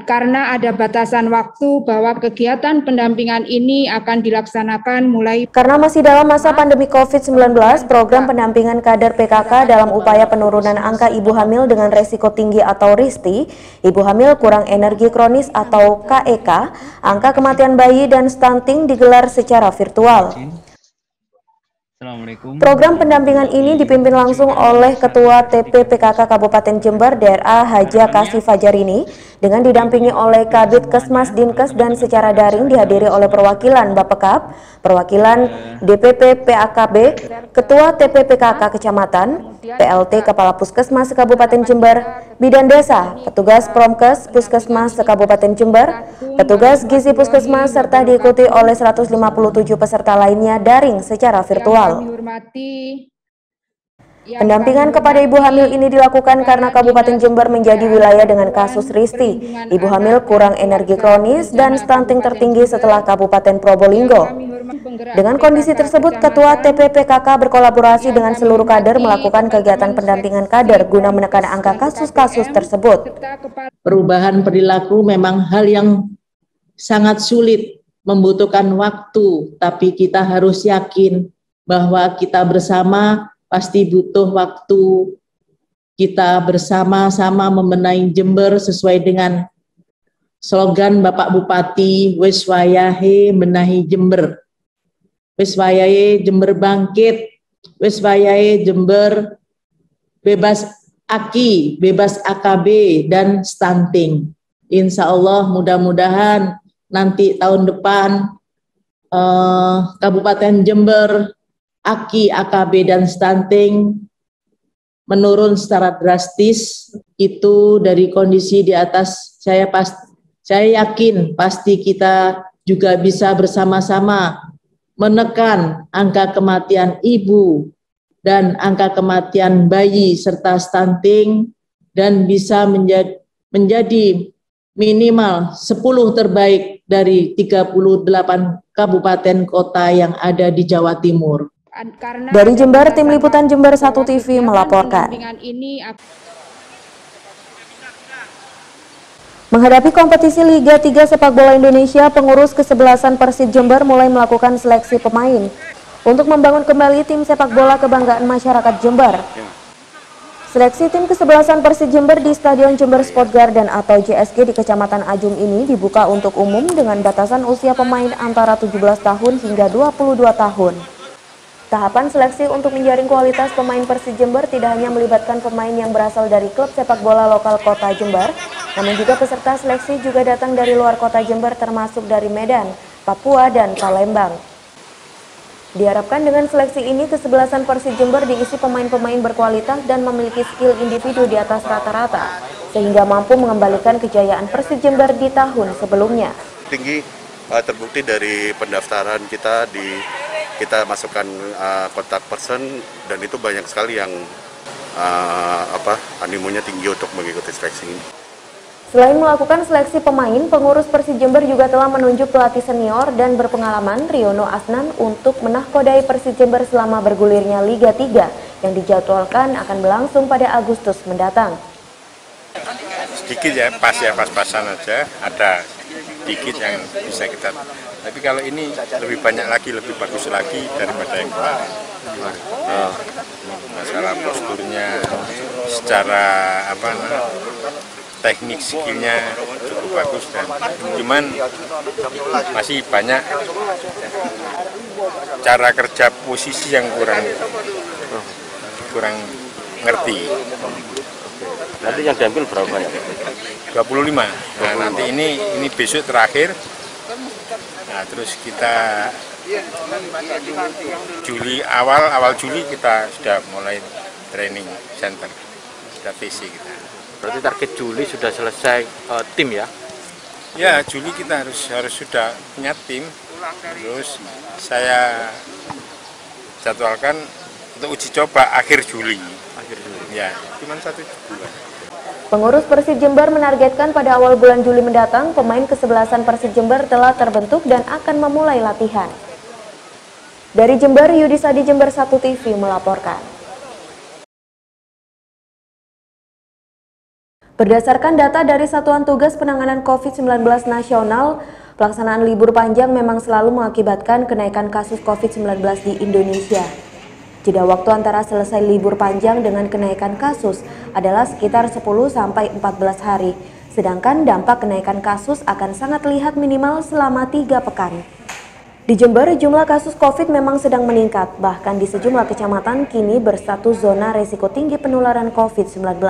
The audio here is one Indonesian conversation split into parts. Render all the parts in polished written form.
karena ada batasan waktu bahwa kegiatan pendampingan ini akan dilaksanakan mulai karena masih dalam masa pandemi COVID-19, program pendampingan kader PKK dalam upaya penurunan angka ibu hamil dengan resiko tinggi atau RISTI, ibu hamil kurang energi kronis atau KEK, angka kematian bayi dan stunting digelar secara virtual. Program pendampingan ini dipimpin langsung oleh Ketua TP PKK Kabupaten Jember DRA Haja Kasih Fajarini dengan didampingi oleh Kabid Kesmas Dinkes dan secara daring dihadiri oleh perwakilan Bapekap, perwakilan DPP PAKB, Ketua TP PKK Kecamatan, PLT Kepala Puskesmas Kabupaten Jember, Bidan Desa, petugas Promkes Puskesmas Kabupaten Jember, petugas gizi Puskesmas serta diikuti oleh 157 peserta lainnya daring secara virtual. Pendampingan kepada ibu hamil ini dilakukan karena Kabupaten Jember menjadi wilayah dengan kasus RISTI, ibu hamil kurang energi kronis dan stunting tertinggi setelah Kabupaten Probolinggo. Dengan kondisi tersebut, Ketua TPPKK berkolaborasi dengan seluruh kader melakukan kegiatan pendampingan kader guna menekan angka kasus-kasus tersebut. Perubahan perilaku memang hal yang sangat sulit, membutuhkan waktu, tapi kita harus yakin bahwa kita bersama pasti butuh waktu. Kita bersama-sama membenahi Jember sesuai dengan slogan Bapak Bupati, wis wayahe benahi Jember. Wis wayahe Jember bangkit, wis wayahe Jember bebas AKI, bebas AKB dan stunting. Insya Allah mudah-mudahan nanti tahun depan Kabupaten Jember AKI, AKB, dan stunting menurun secara drastis. Itu dari kondisi di atas, saya yakin pasti kita juga bisa bersama-sama menekan angka kematian ibu dan angka kematian bayi serta stunting dan bisa menjadi minimal 10 terbaik dari 38 kabupaten kota yang ada di Jawa Timur. Dari Jember, Tim Liputan Jember 1 TV melaporkan. Menghadapi kompetisi Liga 3 Sepak Bola Indonesia, pengurus kesebelasan Persib Jember mulai melakukan seleksi pemain untuk membangun kembali tim sepak bola kebanggaan masyarakat Jember. Seleksi tim kesebelasan Persib Jember di Stadion Jember Sport Garden atau JSG di Kecamatan Ajung ini dibuka untuk umum dengan batasan usia pemain antara 17 tahun hingga 22 tahun. Tahapan seleksi untuk menjaring kualitas pemain Persib Jember tidak hanya melibatkan pemain yang berasal dari klub sepak bola lokal kota Jember, namun juga peserta seleksi juga datang dari luar kota Jember termasuk dari Medan, Papua, dan Palembang. Diharapkan dengan seleksi ini kesebelasan Persib Jember diisi pemain-pemain berkualitas dan memiliki skill individu di atas rata-rata, sehingga mampu mengembalikan kejayaan Persib Jember di tahun sebelumnya. Tinggi terbukti dari pendaftaran kita masukkan kontak person dan itu banyak sekali yang animonya tinggi untuk mengikuti seleksi ini. Selain melakukan seleksi pemain, pengurus Persib Jember juga telah menunjuk pelatih senior dan berpengalaman Riono Asnan untuk menahkodai Persib Jember selama bergulirnya Liga 3 yang dijadwalkan akan berlangsung pada Agustus mendatang. Sedikit ya, pas-pasan aja, ada sedikit yang bisa kita. Tapi kalau ini lebih banyak lagi, lebih bagus lagi daripada yang kemarin. Masalah posturnya, secara teknik skillnya cukup bagus dan cuman masih banyak cara kerja posisi yang kurang ngerti. Nanti yang diambil berapa banyak? 25. Nah, nanti ini besok terakhir. Nah, terus kita awal Juli kita sudah mulai training center, sudah TC kita. Berarti target Juli sudah selesai tim ya? Ya, Juli kita harus sudah punya tim. Terus saya jadwalkan untuk uji coba akhir Juli. Ya, cuma 1 bulan. Pengurus Persib Jember menargetkan pada awal bulan Juli mendatang, pemain kesebelasan Persib Jember telah terbentuk dan akan memulai latihan. Dari Jember, Yudisadi Jember 1 TV melaporkan. Berdasarkan data dari Satuan Tugas Penanganan COVID-19 Nasional, pelaksanaan libur panjang memang selalu mengakibatkan kenaikan kasus COVID-19 di Indonesia. Jeda waktu antara selesai libur panjang dengan kenaikan kasus adalah sekitar 10-14 hari, sedangkan dampak kenaikan kasus akan sangat terlihat minimal selama 3 pekan. Di Jember, jumlah kasus COVID memang sedang meningkat, bahkan di sejumlah kecamatan kini berstatus zona risiko tinggi penularan COVID-19.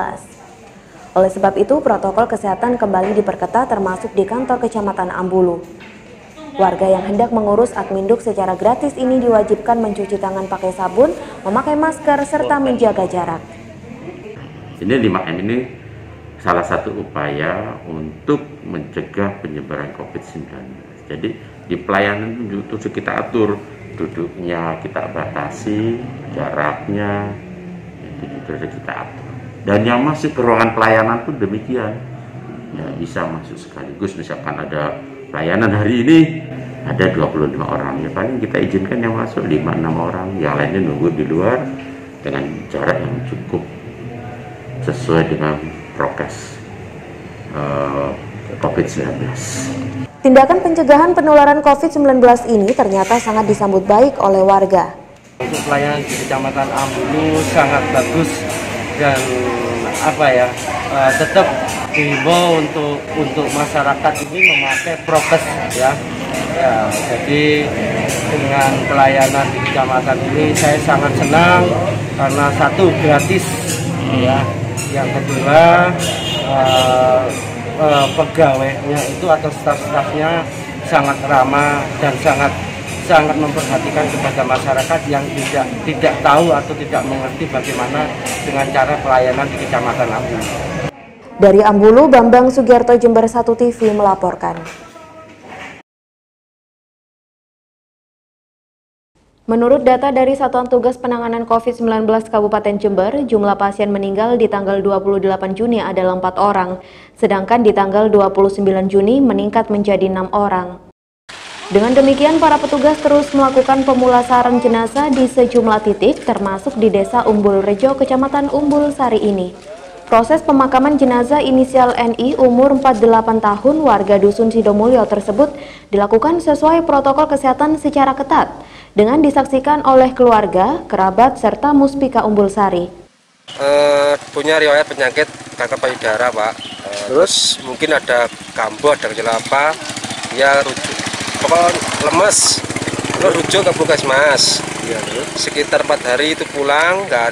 Oleh sebab itu, protokol kesehatan kembali diperketat termasuk di kantor Kecamatan Ambulu. Warga yang hendak mengurus Adminduk secara gratis ini diwajibkan mencuci tangan pakai sabun, memakai masker, serta menjaga jarak. Ini 5M ini salah satu upaya untuk mencegah penyebaran COVID-19. Jadi di pelayanan itu kita atur, duduknya kita batasi, jaraknya itu kita atur. Dan yang masuk ke ruangan pelayanan pun demikian, ya bisa masuk sekaligus. Misalkan ada pelayanan hari ini ada 25 orang, ya paling kita izinkan yang masuk 5-6 orang, yang lainnya nunggu di luar dengan jarak yang cukup sesuai dengan prokes COVID-19. Tindakan pencegahan penularan COVID-19 ini ternyata sangat disambut baik oleh warga. Untuk pelayanan di Kecamatan Ambulu sangat bagus dan tetap dihimbau untuk masyarakat ini memakai prokes ya. Jadi dengan pelayanan di kecamatan ini saya sangat senang karena satu gratis ya, yang kedua pegawainya itu atau staf-stafnya sangat ramah dan sangat memperhatikan kepada masyarakat yang tidak tahu atau tidak mengerti bagaimana dengan cara pelayanan di Kecamatan Ambulu. Dari Ambulu, Bambang Sugiarto, Jember 1 TV melaporkan. Menurut data dari Satuan Tugas Penanganan COVID-19 Kabupaten Jember, jumlah pasien meninggal di tanggal 28 Juni adalah 4 orang, sedangkan di tanggal 29 Juni meningkat menjadi 6 orang. Dengan demikian, para petugas terus melakukan pemulasaran jenazah di sejumlah titik, termasuk di Desa Umbul Rejo, Kecamatan Umbul Sari ini. Proses pemakaman jenazah inisial NI umur 48 tahun warga Dusun Sidomulyo tersebut dilakukan sesuai protokol kesehatan secara ketat, dengan disaksikan oleh keluarga, kerabat, serta Muspika Umbul Sari. Punya riwayat penyakit kanker payudara, Pak. Terus mungkin ada kambuh, ada gejala apa, dia rujuk. Pokoknya lemes, terus rujuk ke Puskesmas. Ya, sekitar 4 hari itu pulang, nggak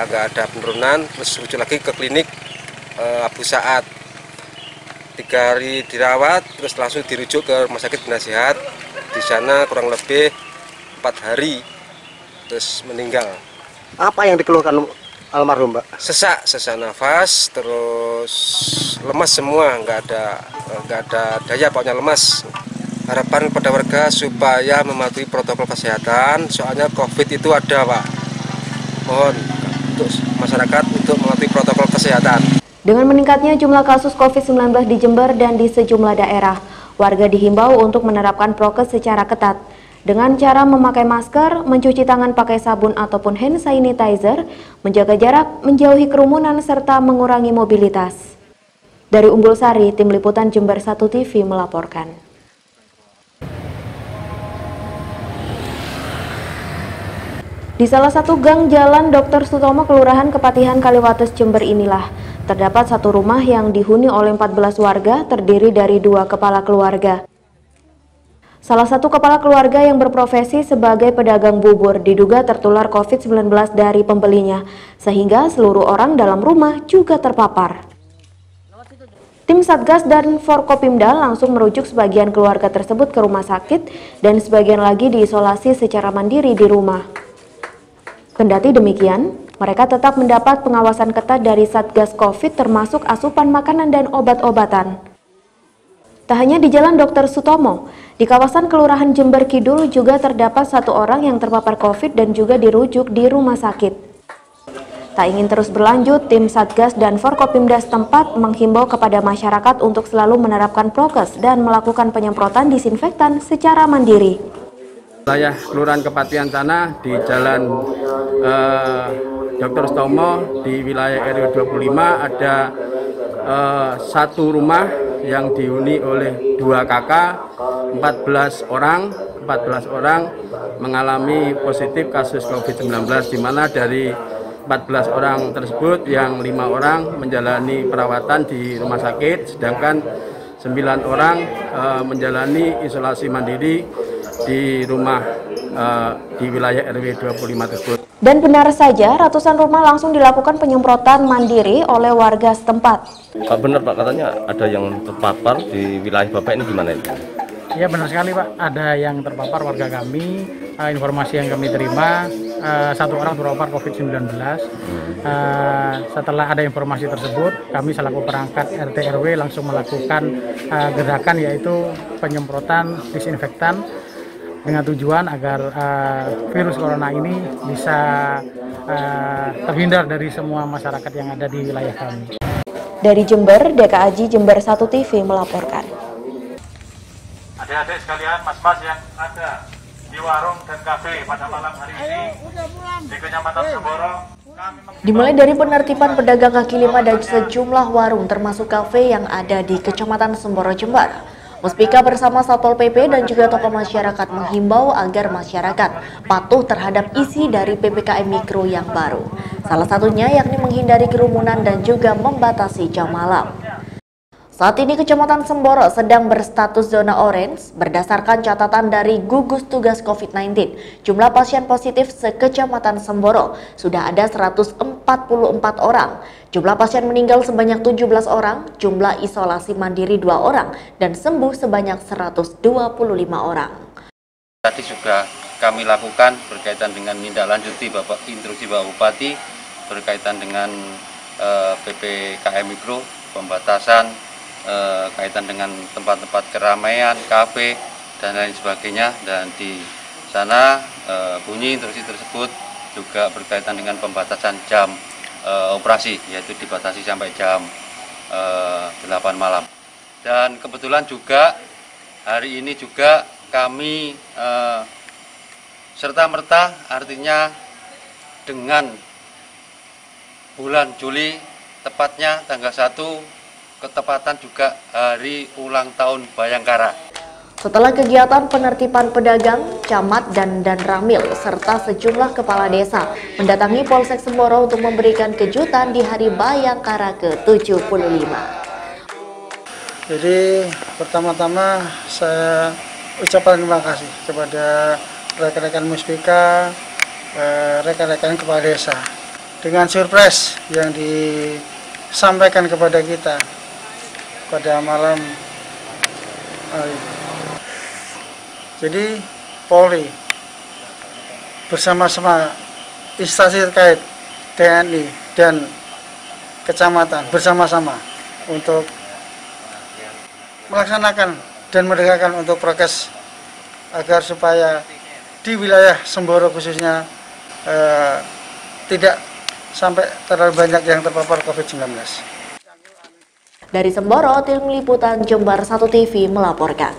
ada penurunan, terus rujuk lagi ke klinik Abu Saad. 3 hari dirawat, terus langsung dirujuk ke Rumah Sakit Penasihat. Di sana kurang lebih 4 hari, terus meninggal. Apa yang dikeluhkan almarhum, Mbak? Sesak nafas, terus lemas semua, nggak ada daya, pokoknya lemas. Harapan kepada warga supaya mematuhi protokol kesehatan, soalnya COVID itu ada, Pak. Mohon untuk masyarakat untuk mematuhi protokol kesehatan. Dengan meningkatnya jumlah kasus COVID-19 di Jember dan di sejumlah daerah, warga dihimbau untuk menerapkan prokes secara ketat dengan cara memakai masker, mencuci tangan pakai sabun ataupun hand sanitizer, menjaga jarak, menjauhi kerumunan, serta mengurangi mobilitas. Dari Umbul Sari, Tim Liputan Jember 1 TV melaporkan. Di salah satu gang Jalan Dr. Sutomo, Kelurahan Kepatihan, Kaliwates, Jember inilah terdapat satu rumah yang dihuni oleh 14 warga terdiri dari 2 kepala keluarga. Salah satu kepala keluarga yang berprofesi sebagai pedagang bubur diduga tertular COVID-19 dari pembelinya, sehingga seluruh orang dalam rumah juga terpapar. Tim Satgas dan Forkopimda langsung merujuk sebagian keluarga tersebut ke rumah sakit dan sebagian lagi diisolasi secara mandiri di rumah. Kendati demikian, mereka tetap mendapat pengawasan ketat dari Satgas COVID termasuk asupan makanan dan obat-obatan. Tak hanya di Jalan Dr. Sutomo, di kawasan Kelurahan Jember Kidul juga terdapat 1 orang yang terpapar COVID dan juga dirujuk di rumah sakit. Tak ingin terus berlanjut, tim Satgas dan Forkopimda setempat menghimbau kepada masyarakat untuk selalu menerapkan prokes dan melakukan penyemprotan disinfektan secara mandiri. Wilayah Kelurahan Kepatihan sana di Jalan Dr. Sutomo di wilayah RW 25 ada satu rumah yang dihuni oleh 2 kakak, 14 orang mengalami positif kasus COVID-19, di mana dari 14 orang tersebut yang 5 orang menjalani perawatan di rumah sakit, sedangkan 9 orang menjalani isolasi mandiri di rumah di wilayah RW 25 tersebut. Dan benar saja, ratusan rumah langsung dilakukan penyemprotan mandiri oleh warga setempat. Pak, benar Pak, katanya ada yang terpapar di wilayah Bapak, ini gimana itu? Ya benar sekali Pak, ada yang terpapar warga kami. Informasi yang kami terima, 1 orang terpapar COVID-19. Setelah ada informasi tersebut, kami selaku perangkat RT RW langsung melakukan gerakan, yaitu penyemprotan disinfektan dengan tujuan agar virus corona ini bisa terhindar dari semua masyarakat yang ada di wilayah kami. Dari Jember, Deka Aji, Jember 1 TV melaporkan. Adik-adik sekalian, mas-mas yang ada di warung dan kafe pada malam hari ini di Kecamatan Semboro. Dimulai dari penertiban pedagang kaki lima dan sejumlah warung termasuk kafe yang ada di Kecamatan Semboro, Jember. Muspika bersama Satpol PP dan juga tokoh masyarakat menghimbau agar masyarakat patuh terhadap isi dari PPKM Mikro yang baru. Salah satunya yakni menghindari kerumunan dan juga membatasi jam malam. Saat ini Kecamatan Semboro sedang berstatus zona orange berdasarkan catatan dari gugus tugas COVID-19. Jumlah pasien positif se-Kecamatan Semboro sudah ada 144 orang. Jumlah pasien meninggal sebanyak 17 orang, jumlah isolasi mandiri 2 orang, dan sembuh sebanyak 125 orang. Tadi juga kami lakukan berkaitan dengan menindaklanjuti instruksi Bapak Bupati berkaitan dengan PPKM Mikro, pembatasan kaitan dengan tempat-tempat keramaian, kafe, dan lain sebagainya. Dan di sana bunyi instruksi tersebut juga berkaitan dengan pembatasan jam operasi, yaitu dibatasi sampai jam 8 malam. Dan kebetulan juga hari ini juga kami serta-merta, artinya dengan bulan Juli, tepatnya tanggal 1, ketepatan juga hari ulang tahun Bayangkara. Setelah kegiatan penertiban pedagang, camat dan Ramil serta sejumlah kepala desa mendatangi Polsek Semboro untuk memberikan kejutan di Hari Bayangkara ke-75. Jadi pertama-tama saya ucapkan terima kasih kepada rekan-rekan Muspika, rekan-rekan kepala desa dengan surprise yang disampaikan kepada kita pada malam hari. Jadi Polri bersama-sama instansi terkait TNI dan kecamatan bersama-sama untuk melaksanakan dan menegakkan untuk prokes agar supaya di wilayah Semboro khususnya tidak sampai terlalu banyak yang terpapar COVID-19. Dari Semboro, tim liputan Jember 1 TV melaporkan.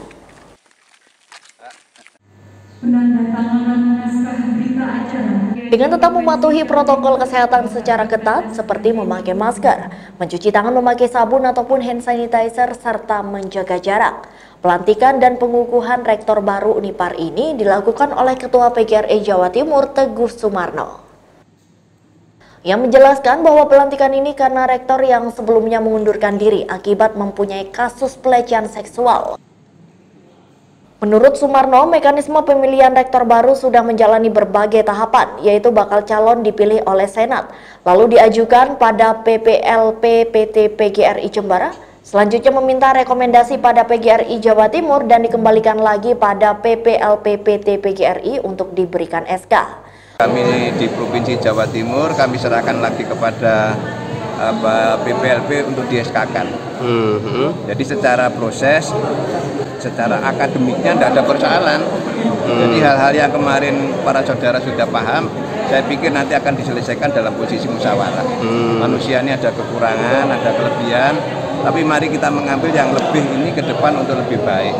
Dengan tetap mematuhi protokol kesehatan secara ketat seperti memakai masker, mencuci tangan memakai sabun ataupun hand sanitizer, serta menjaga jarak, pelantikan dan pengukuhan rektor baru Unipar ini dilakukan oleh Ketua PGRI Jawa Timur Teguh Sumarno. Yang menjelaskan bahwa pelantikan ini karena rektor yang sebelumnya mengundurkan diri akibat mempunyai kasus pelecehan seksual. Menurut Sumarno, mekanisme pemilihan rektor baru sudah menjalani berbagai tahapan, yaitu bakal calon dipilih oleh Senat, lalu diajukan pada PPLP PT PGRI Jember, selanjutnya meminta rekomendasi pada PGRI Jawa Timur dan dikembalikan lagi pada PPLP PT PGRI untuk diberikan SK. Kami di Provinsi Jawa Timur, kami serahkan lagi kepada PPLP untuk di-SK-kan. Jadi secara proses, secara akademiknya tidak ada persoalan. Jadi hal-hal yang kemarin para saudara sudah paham, saya pikir nanti akan diselesaikan dalam posisi musyawarah. Manusia ini ada kekurangan, ada kelebihan, tapi mari kita mengambil yang lebih ini ke depan untuk lebih baik.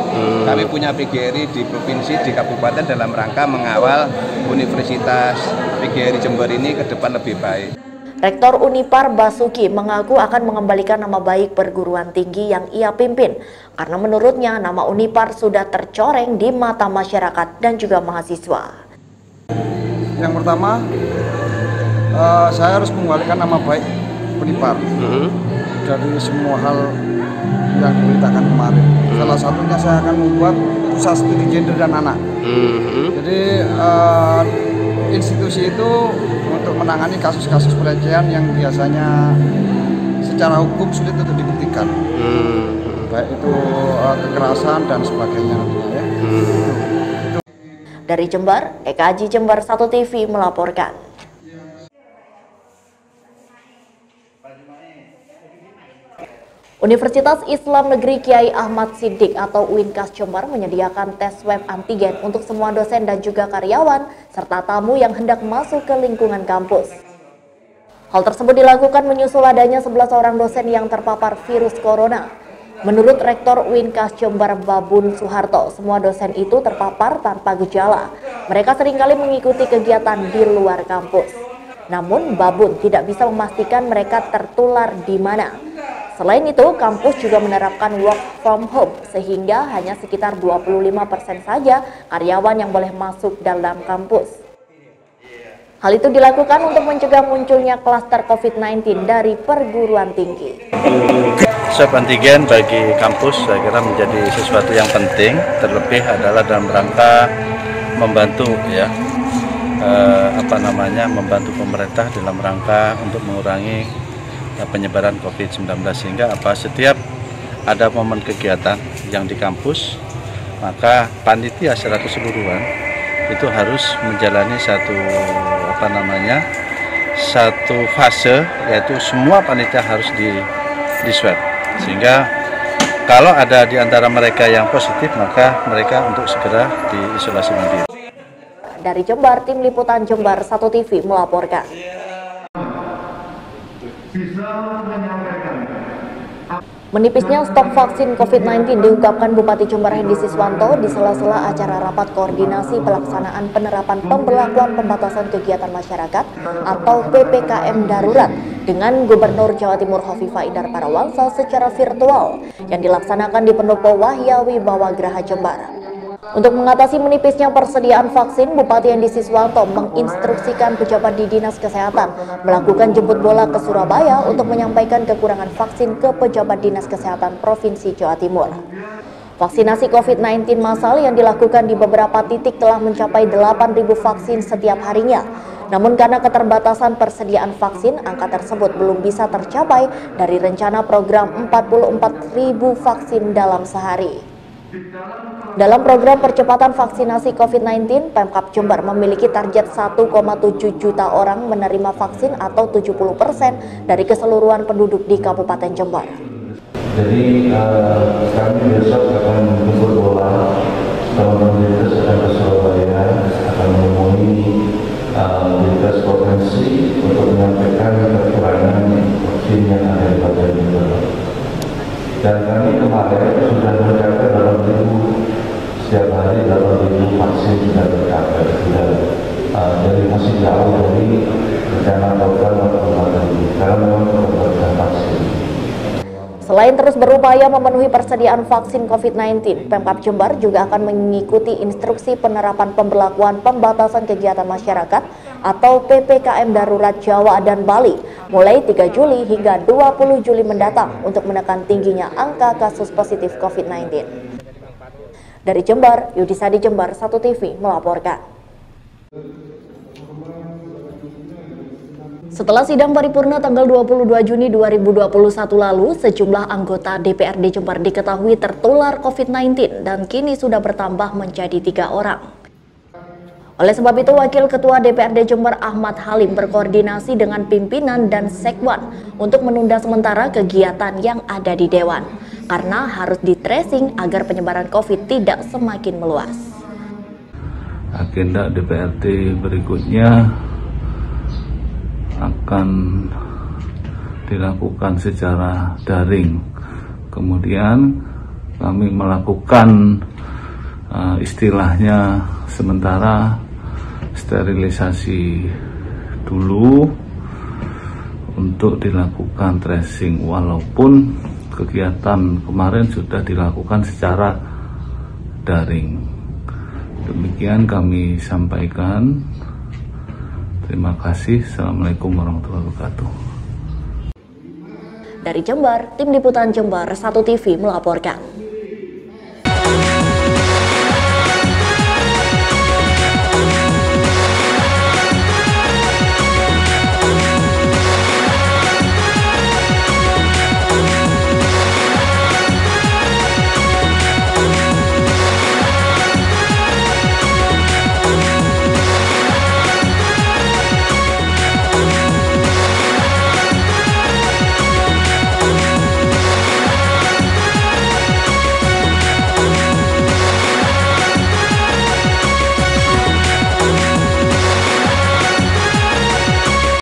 Kami punya PGRI di provinsi, di kabupaten dalam rangka mengawal Universitas PGRI Jember ini ke depan lebih baik. Rektor Unipar Basuki mengaku akan mengembalikan nama baik perguruan tinggi yang ia pimpin karena menurutnya nama Unipar sudah tercoreng di mata masyarakat dan juga mahasiswa. Yang pertama, saya harus mengembalikan nama baik Unipar dari semua hal yang diberitakan kemarin. Salah satunya saya akan membuat pusat studi gender dan anak. Jadi institusi itu untuk menangani kasus-kasus pelecehan yang biasanya secara hukum sulit untuk dibuktikan, baik itu kekerasan dan sebagainya. Dari Jember, Eka Haji Jember 1 TV melaporkan. Universitas Islam Negeri Kiai Ahmad Siddiq atau UINKAS Jember menyediakan tes swab antigen untuk semua dosen dan juga karyawan serta tamu yang hendak masuk ke lingkungan kampus. Hal tersebut dilakukan menyusul adanya 11 orang dosen yang terpapar virus corona. Menurut Rektor UINKAS Jember Babun Soeharto, semua dosen itu terpapar tanpa gejala. Mereka seringkali mengikuti kegiatan di luar kampus. Namun Babun tidak bisa memastikan mereka tertular di mana. Selain itu, kampus juga menerapkan work from home sehingga hanya sekitar 25% saja karyawan yang boleh masuk dalam kampus. Hal itu dilakukan untuk mencegah munculnya klaster COVID-19 dari perguruan tinggi. Swab antigen bagi kampus saya kira menjadi sesuatu yang penting, terlebih adalah dalam rangka membantu membantu pemerintah dalam rangka untuk mengurangi penyebaran COVID-19, sehingga setiap ada momen kegiatan yang di kampus, maka panitia secara keseluruhan itu harus menjalani satu fase, yaitu semua panitia harus di swab, sehingga kalau ada di antara mereka yang positif, maka mereka untuk segera diisolasi mandiri. Dari Jember, Tim Liputan Jember 1 TV melaporkan. Menipisnya stok vaksin COVID-19 diungkapkan Bupati Jember Hendy Siswanto di sela-sela acara rapat koordinasi pelaksanaan penerapan pemberlakuan pembatasan kegiatan masyarakat atau PPKM darurat dengan Gubernur Jawa Timur Hovifah Indar Parawansa secara virtual yang dilaksanakan di Pendopo Wahya Wibawa Graha Jember. Untuk mengatasi menipisnya persediaan vaksin, Bupati Hendy Siswanto menginstruksikan pejabat di Dinas Kesehatan melakukan jemput bola ke Surabaya untuk menyampaikan kekurangan vaksin ke pejabat Dinas Kesehatan Provinsi Jawa Timur. Vaksinasi COVID-19 massal yang dilakukan di beberapa titik telah mencapai 8.000 vaksin setiap harinya. Namun karena keterbatasan persediaan vaksin, angka tersebut belum bisa tercapai dari rencana program 44.000 vaksin dalam sehari. Dalam program percepatan vaksinasi COVID-19, Pemkab Jember memiliki target 1,7 juta orang menerima vaksin atau 70% dari keseluruhan penduduk di Kabupaten Jember. Jadi kami besok akan menjemput bola teman-teman Dinkes akan ke Surabaya, akan menemui Dinkes Provinsi untuk menyampaikan kekurangan vaksin yang ada di Kabupaten Jember. Dan kami kemarin sudah mencapai 8.000 setiap hari, 8.000 vaksin sudah tercapai. Jadi masih jauh dari rencana program 44.000 karena memang keterbatasan vaksin. Selain terus berupaya memenuhi persediaan vaksin COVID-19, Pemkab Jember juga akan mengikuti instruksi penerapan pemberlakuan pembatasan kegiatan masyarakat atau PPKM darurat Jawa dan Bali mulai 3 Juli hingga 20 Juli mendatang untuk menekan tingginya angka kasus positif COVID-19. Dari Jember, Yudhisadi Jember 1 TV melaporkan. Setelah sidang paripurna tanggal 22 Juni 2021 lalu, sejumlah anggota DPRD Jember diketahui tertular COVID-19 dan kini sudah bertambah menjadi 3 orang. Oleh sebab itu, Wakil Ketua DPRD Jember Ahmad Halim berkoordinasi dengan pimpinan dan Sekwan untuk menunda sementara kegiatan yang ada di Dewan, karena harus di-tracing agar penyebaran COVID tidak semakin meluas. Agenda DPRD berikutnya akan dilakukan secara daring. Kemudian kami melakukan istilahnya sementara sterilisasi dulu untuk dilakukan tracing, walaupun kegiatan kemarin sudah dilakukan secara daring. Demikian kami sampaikan. Terima kasih. Assalamualaikum warahmatullahi wabarakatuh. Dari Jember, Tim Liputan Jember 1 TV melaporkan.